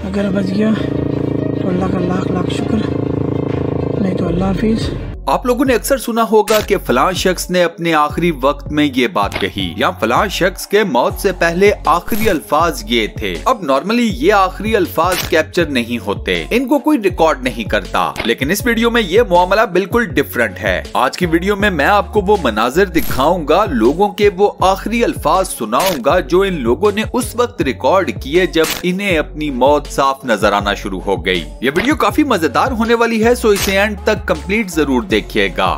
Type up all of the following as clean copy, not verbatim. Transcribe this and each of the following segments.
अगर बच गया तो अल्लाह का लाख लाख शुक्र, नहीं तो अल्लाह हाफिज़। आप लोगों ने अक्सर सुना होगा कि फलां शख्स ने अपने आखिरी वक्त में ये बात कही या फलां शख्स के मौत से पहले आखिरी अल्फाज ये थे। अब नॉर्मली ये आखिरी अल्फाज कैप्चर नहीं होते, इनको कोई रिकॉर्ड नहीं करता, लेकिन इस वीडियो में ये मामला बिल्कुल डिफरेंट है। आज की वीडियो में मैं आपको वो मनाजिर दिखाऊंगा, लोगों के वो आखिरी अल्फाज सुनाऊंगा जो इन लोगों ने उस वक्त रिकॉर्ड किए जब इन्हें अपनी मौत साफ नजर आना शुरू हो गई। ये वीडियो काफी मजेदार होने वाली है, सो इसे एंड तक कंप्लीट जरूर देखिएगा।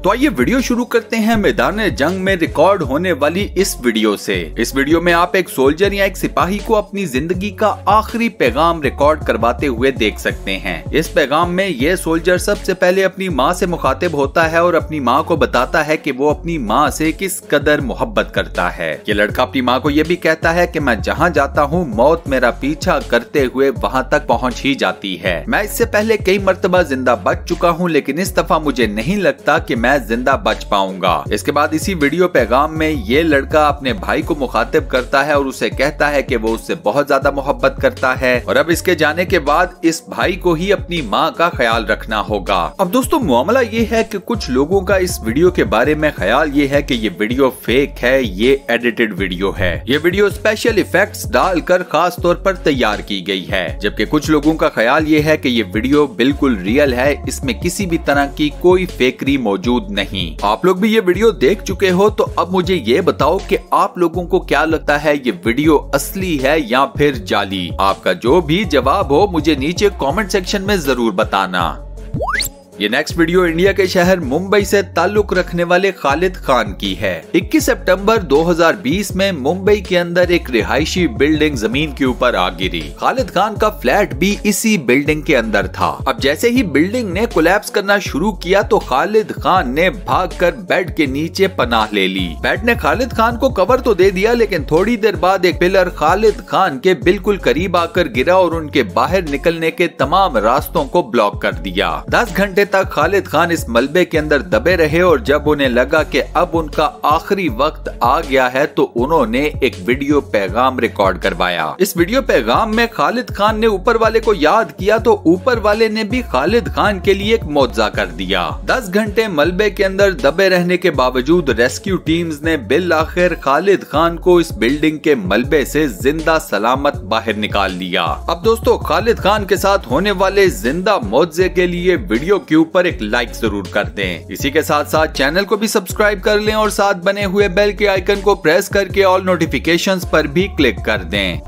तो आइए वीडियो शुरू करते हैं मैदान जंग में रिकॉर्ड होने वाली इस वीडियो से। इस वीडियो में आप एक सोल्जर या एक सिपाही को अपनी जिंदगी का आखिरी पैगाम रिकॉर्ड करवाते हुए देख सकते हैं। इस पैगाम में ये सोल्जर सबसे पहले अपनी माँ से मुखातिब होता है और अपनी माँ को बताता है कि वो अपनी माँ से किस कदर मोहब्बत करता है। ये लड़का अपनी माँ को ये भी कहता है कि मैं जहाँ जाता हूँ मौत मेरा पीछा करते हुए वहाँ तक पहुँच ही जाती है। मैं इससे पहले कई मर्तबा जिंदा बच चुका हूँ, लेकिन इस दफा मुझे नहीं लगता कि मैं जिंदा बच पाऊंगा। इसके बाद इसी वीडियो पैगाम में ये लड़का अपने भाई को मुखातिब करता है और उसे कहता है कि वो उससे बहुत ज्यादा मोहब्बत करता है और अब इसके जाने के बाद इस भाई को ही अपनी माँ का ख्याल रखना होगा। अब दोस्तों मामला ये है कि कुछ लोगों का इस वीडियो के बारे में ख्याल ये है कि ये वीडियो फेक है, ये एडिटेड वीडियो है, ये वीडियो स्पेशल इफेक्ट्स डालकर खास तौर पर तैयार की गई है, जबकि कुछ लोगों का ख्याल ये है कि ये वीडियो बिल्कुल रियल है, इसमें किसी भी तरह की कोई फेकरी मौजूद नहीं। आप लोग भी ये वीडियो देख चुके हो, तो अब मुझे ये बताओ कि आप लोगों को क्या लगता है ये वीडियो असली है या फिर जाली। आपका जो भी जवाब हो मुझे नीचे कमेंट सेक्शन में जरूर बताना। ये नेक्स्ट वीडियो इंडिया के शहर मुंबई से ताल्लुक रखने वाले खालिद खान की है। 21 सितंबर 2020 में मुंबई के अंदर एक रिहायशी बिल्डिंग जमीन के ऊपर आ गिरी। खालिद खान का फ्लैट भी इसी बिल्डिंग के अंदर था। अब जैसे ही बिल्डिंग ने कोलैप्स करना शुरू किया तो खालिद खान ने भागकर बेड के नीचे पनाह ले ली। बेड ने खालिद खान को कवर तो दे दिया, लेकिन थोड़ी देर बाद एक पिलर खालिद खान के बिल्कुल करीब आकर गिरा और उनके बाहर निकलने के तमाम रास्तों को ब्लॉक कर दिया। 10 घंटे तक खालिद खान इस मलबे के अंदर दबे रहे और जब उन्हें लगा कि अब उनका आखिरी वक्त आ गया है तो उन्होंने एक वीडियो पैगाम रिकॉर्ड करवाया। इस वीडियो पैगाम में खालिद खान ने ऊपर वाले को याद किया तो ऊपर वाले ने भी खालिद खान के लिए एक मौजज़ा कर दिया। 10 घंटे मलबे के अंदर दबे रहने के बावजूद रेस्क्यू टीम्स ने बिल आखिर खालिद खान को इस बिल्डिंग के मलबे से जिंदा सलामत बाहर निकाल लिया। अब दोस्तों खालिद खान के साथ होने वाले जिंदा मौजज़े के लिए वीडियो के ऊपर एक लाइक जरूर कर दें। इसी के साथ साथ चैनल को भी सब्सक्राइब कर लें और साथ बने हुए बेल के आइकन को प्रेस करके ऑल नोटिफिकेशंस पर भी क्लिक कर दें।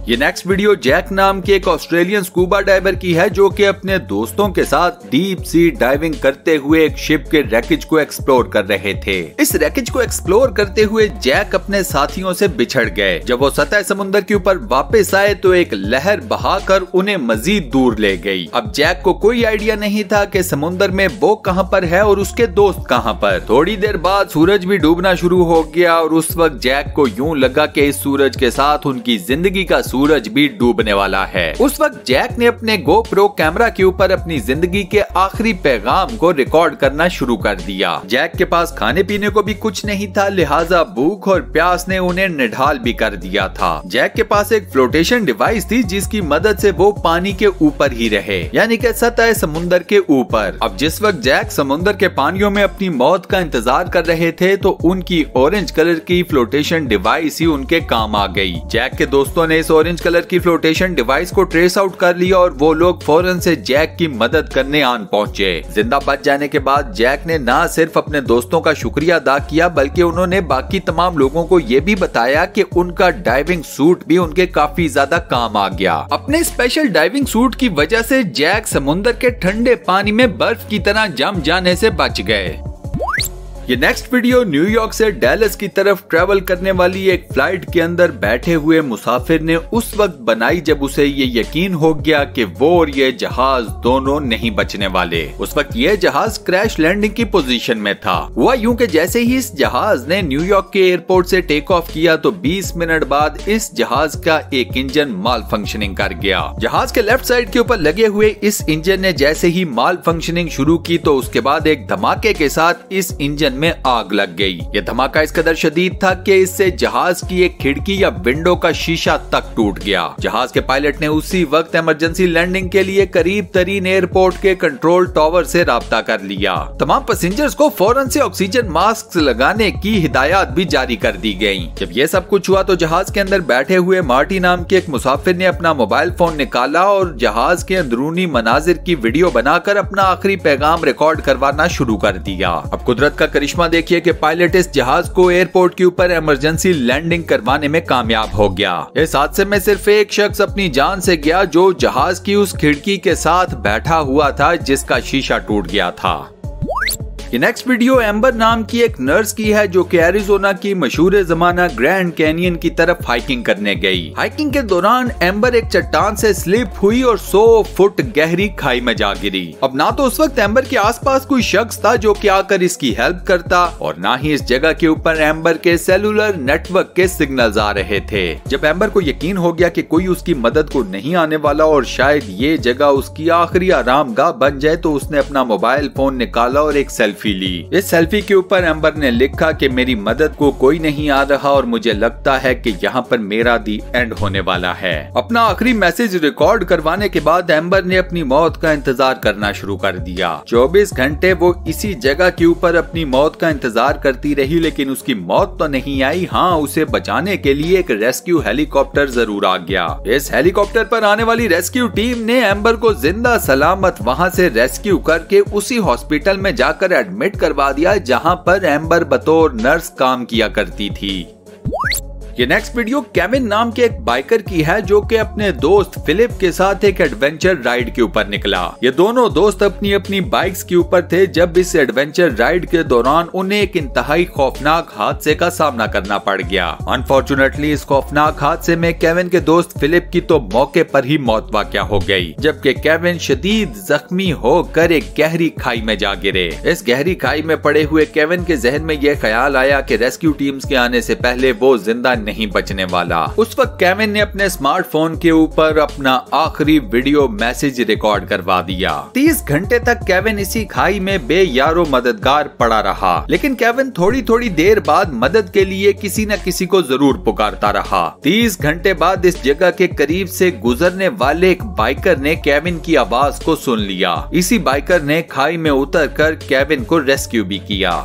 ये नेक्स्ट वीडियो जैक नाम के एक ऑस्ट्रेलियन स्कूबा डाइवर की है जो कि अपने दोस्तों के साथ डीप सी डाइविंग करते हुए एक शिप के रैकेज को एक्सप्लोर कर रहे थे। इस रैकेज को एक्सप्लोर करते हुए जैक अपने साथियों से बिछड़ गए। जब वो सतह समुद्र के ऊपर वापस आए तो एक लहर बहाकर उन्हें मजीद दूर ले गई। अब जैक को कोई आइडिया नहीं था कि समुद्र में वो कहां पर है और उसके दोस्त कहां पर। थोड़ी देर बाद सूरज भी डूबना शुरू हो गया और उस वक्त जैक को यूं लगा कि इस सूरज के साथ उनकी जिंदगी का सूरज भी डूबने वाला है। उस वक्त जैक ने अपने गोप्रो कैमरा के ऊपर अपनी जिंदगी के आखिरी पैगाम को रिकॉर्ड करना शुरू कर दिया। जैक के पास खाने पीने को भी कुछ नहीं था, लिहाजा भूख और प्यास ने उन्हें निढाल भी कर दिया था। जैक के पास एक फ्लोटेशन डिवाइस थी जिसकी मदद से वो पानी के ऊपर ही रहे, यानी कि सतह समुद्र के ऊपर। अब जिस वक्त जैक समुद्र के पानियों में अपनी मौत का इंतजार कर रहे थे तो उनकी ऑरेंज कलर की फ्लोटेशन डिवाइस ही उनके काम आ गई। जैक के दोस्तों ने इस ऑरेंज कलर की फ्लोटेशन डिवाइस को ट्रेस आउट कर लिया और वो लोग फौरन से जैक की मदद करने आन पहुंचे। जिंदा बच जाने के बाद जैक ने न सिर्फ अपने दोस्तों का शुक्रिया अदा किया बल्कि उन्होंने बाकी तमाम लोगों को ये भी बताया कि उनका डाइविंग सूट भी उनके काफी ज्यादा काम आ गया। अपने स्पेशल डाइविंग सूट की वजह से जैक समुद्र के ठंडे पानी में बर्फ की तरह जम जाने से बच गए। ये नेक्स्ट वीडियो न्यूयॉर्क से डैलस की तरफ ट्रैवल करने वाली एक फ्लाइट के अंदर बैठे हुए मुसाफिर ने उस वक्त बनाई जब उसे ये यकीन हो गया कि वो और ये जहाज दोनों नहीं बचने वाले। उस वक्त ये जहाज क्रैश लैंडिंग की पोजीशन में था। हुआ यूं कि जैसे ही इस जहाज ने न्यूयॉर्क के एयरपोर्ट से टेक ऑफ किया तो 20 मिनट बाद इस जहाज का एक इंजन माल फंक्शनिंग कर गया। जहाज के लेफ्ट साइड के ऊपर लगे हुए इस इंजन ने जैसे ही माल फंक्शनिंग शुरू की तो उसके बाद एक धमाके के साथ इस इंजन में आग लग गई। यह धमाका इस कदर शदीद था कि इससे जहाज की एक खिड़की या विंडो का शीशा तक टूट गया। जहाज के पायलट ने उसी वक्त इमरजेंसी लैंडिंग के लिए करीब तरीन एयरपोर्ट के कंट्रोल टावर से राब्ता कर लिया। तमाम पैसेंजर्स को फौरन से ऑक्सीजन मास्क लगाने की हिदायत भी जारी कर दी गई। जब ये सब कुछ हुआ तो जहाज के अंदर बैठे हुए मार्टी नाम के एक मुसाफिर ने अपना मोबाइल फोन निकाला और जहाज के अंदरूनी मनाजिर की वीडियो बनाकर अपना आखिरी पैगाम रिकॉर्ड करवाना शुरू कर दिया। अब कुदरत का करिश्मा देखिए कि पायलट इस जहाज को एयरपोर्ट के ऊपर इमरजेंसी लैंडिंग करवाने में कामयाब हो गया। इस हादसे में सिर्फ एक शख्स अपनी जान से गया जो जहाज की उस खिड़की के साथ बैठा हुआ था जिसका शीशा टूट गया था। ये नेक्स्ट वीडियो एम्बर नाम की एक नर्स की है जो कि एरिज़ोना की मशहूर जमाना ग्रैंड कैनियन की तरफ हाइकिंग करने गई। हाइकिंग के दौरान एम्बर एक चट्टान से स्लिप हुई और 100 फुट गहरी खाई में जा गिरी। अब ना तो उस वक्त एम्बर के आसपास कोई शख्स था जो कि आकर इसकी हेल्प करता और ना ही इस जगह के ऊपर एम्बर के सेलुलर नेटवर्क के सिग्नल्स आ रहे थे। जब एम्बर को यकीन हो गया कि कोई उसकी मदद को नहीं आने वाला और शायद ये जगह उसकी आखिरी आरामगाह बन जाए तो उसने अपना मोबाइल फोन निकाला और एक सेल्फी ली। इस सेल्फी के ऊपर एम्बर ने लिखा कि मेरी मदद को कोई नहीं आ रहा और मुझे लगता है कि यहाँ पर मेरा दी एंड होने वाला है। अपना आखिरी मैसेज रिकॉर्ड करवाने के बाद एम्बर ने अपनी मौत का इंतजार करना शुरू कर दिया। 24 घंटे वो इसी जगह के ऊपर अपनी मौत का इंतजार करती रही लेकिन उसकी मौत तो नहीं आई। हाँ, उसे बचाने के लिए एक रेस्क्यू हेलीकॉप्टर जरूर आ गया। इस हेलीकॉप्टर पर आने वाली रेस्क्यू टीम ने एम्बर को जिंदा सलामत वहाँ से रेस्क्यू करके उसी हॉस्पिटल में जाकर एडमिट करवा दिया जहां पर एम्बर बतौर नर्स काम किया करती थी। ये नेक्स्ट वीडियो केविन नाम के एक बाइकर की है जो कि अपने दोस्त फिलिप के साथ एक एडवेंचर राइड के ऊपर निकला। ये दोनों दोस्त अपनी अपनी बाइक्स के ऊपर थे जब इस एडवेंचर राइड के दौरान उन्हें एक इंतहाई खौफनाक हादसे का सामना करना पड़ गया। अनफॉर्चुनेटली इस खौफनाक हादसे में केविन के दोस्त फिलिप की तो मौके पर ही मौत वाक़या हो गई जबकि केविन शदीद जख्मी होकर एक गहरी खाई में जा गिरे। इस गहरी खाई में पड़े हुए केविन के जहन में यह ख्याल आया कि रेस्क्यू टीम्स के आने से पहले वो जिंदा नहीं बचने वाला। उस वक्त केविन ने अपने स्मार्टफोन के ऊपर अपना आखिरी वीडियो मैसेज रिकॉर्ड करवा दिया। 30 घंटे तक केविन इसी खाई में बेयारो मददगार पड़ा रहा लेकिन केविन थोड़ी थोड़ी देर बाद मदद के लिए किसी न किसी को जरूर पुकारता रहा। 30 घंटे बाद इस जगह के करीब से गुजरने वाले एक बाइकर ने केविन की आवाज को सुन लिया। इसी बाइकर ने खाई में उतरकर केविन को रेस्क्यू भी किया।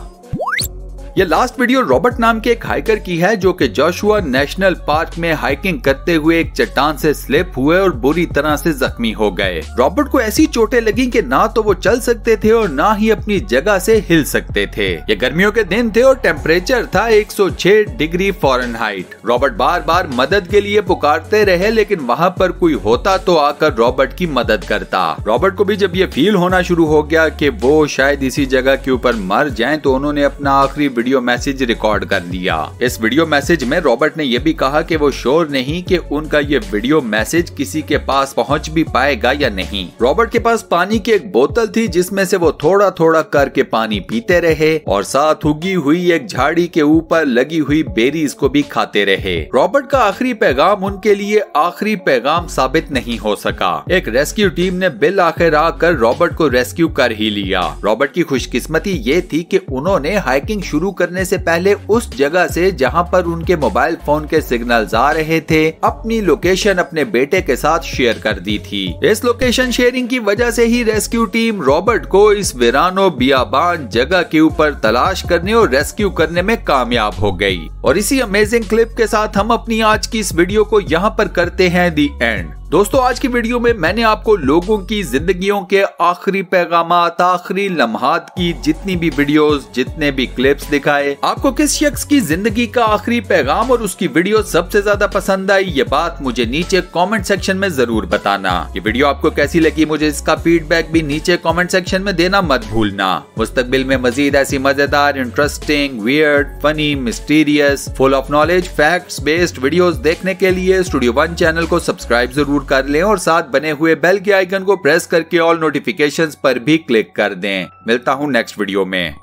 ये लास्ट वीडियो रॉबर्ट नाम के एक हाइकर की है जो कि जोशुआ नेशनल पार्क में हाइकिंग करते हुए एक चट्टान से स्लिप हुए और बुरी तरह से जख्मी हो गए। रॉबर्ट को ऐसी चोटें लगी कि ना तो वो चल सकते थे और ना ही अपनी जगह से हिल सकते थे। ये गर्मियों के दिन थे और टेम्परेचर था 106 डिग्री फ़ारेनहाइट। रॉबर्ट बार बार मदद के लिए पुकारते रहे लेकिन वहाँ पर कोई होता तो आकर रॉबर्ट की मदद करता। रॉबर्ट को भी जब ये फील होना शुरू हो गया कि वो शायद इसी जगह के ऊपर मर जाएं तो उन्होंने अपना आखिरी वीडियो मैसेज रिकॉर्ड कर लिया। इस वीडियो मैसेज में रॉबर्ट ने यह भी कहा कि वो श्योर नहीं कि उनका ये वीडियो मैसेज किसी के पास पहुंच भी पाएगा या नहीं। रॉबर्ट के पास पानी की एक बोतल थी जिसमें से वो थोड़ा थोड़ा करके पानी पीते रहे और साथ उगी हुई एक झाड़ी के ऊपर लगी हुई बेरीज को भी खाते रहे। रॉबर्ट का आखिरी पैगाम उनके लिए आखिरी पैगाम साबित नहीं हो सका। एक रेस्क्यू टीम ने बिल आखिर आकर रॉबर्ट को रेस्क्यू कर ही लिया। रॉबर्ट की खुशकिस्मती ये थी कि उन्होंने हाइकिंग शुरू करने से पहले उस जगह से जहां पर उनके मोबाइल फोन के सिग्नल्स आ रहे थे अपनी लोकेशन अपने बेटे के साथ शेयर कर दी थी। इस लोकेशन शेयरिंग की वजह से ही रेस्क्यू टीम रॉबर्ट को इस वीरानो बियाबान जगह के ऊपर तलाश करने और रेस्क्यू करने में कामयाब हो गई। और इसी अमेजिंग क्लिप के साथ हम अपनी आज की इस वीडियो को यहाँ पर करते हैं दी एंड। दोस्तों, आज की वीडियो में मैंने आपको लोगों की जिंदगियों के आखिरी पैगामात, आखिरी लम्हात की जितनी भी वीडियोस, जितने भी क्लिप्स दिखाए। आपको किस शख्स की जिंदगी का आखिरी पैगाम और उसकी वीडियो सबसे ज्यादा पसंद आई, ये बात मुझे नीचे कमेंट सेक्शन में जरूर बताना। ये वीडियो आपको कैसी लगी, मुझे इसका फीडबैक भी नीचे कमेंट सेक्शन में देना मत भूलना। मुस्तकबिल में मजीद ऐसी मजेदार, interesting, weird, funny, mysterious, full of knowledge, facts based videos देखने के लिए स्टूडियो वन चैनल को सब्सक्राइब जरूर कर लें और साथ बने हुए बेल के आइकन को प्रेस करके ऑल नोटिफिकेशंस पर भी क्लिक कर दें। मिलता हूं नेक्स्ट वीडियो में।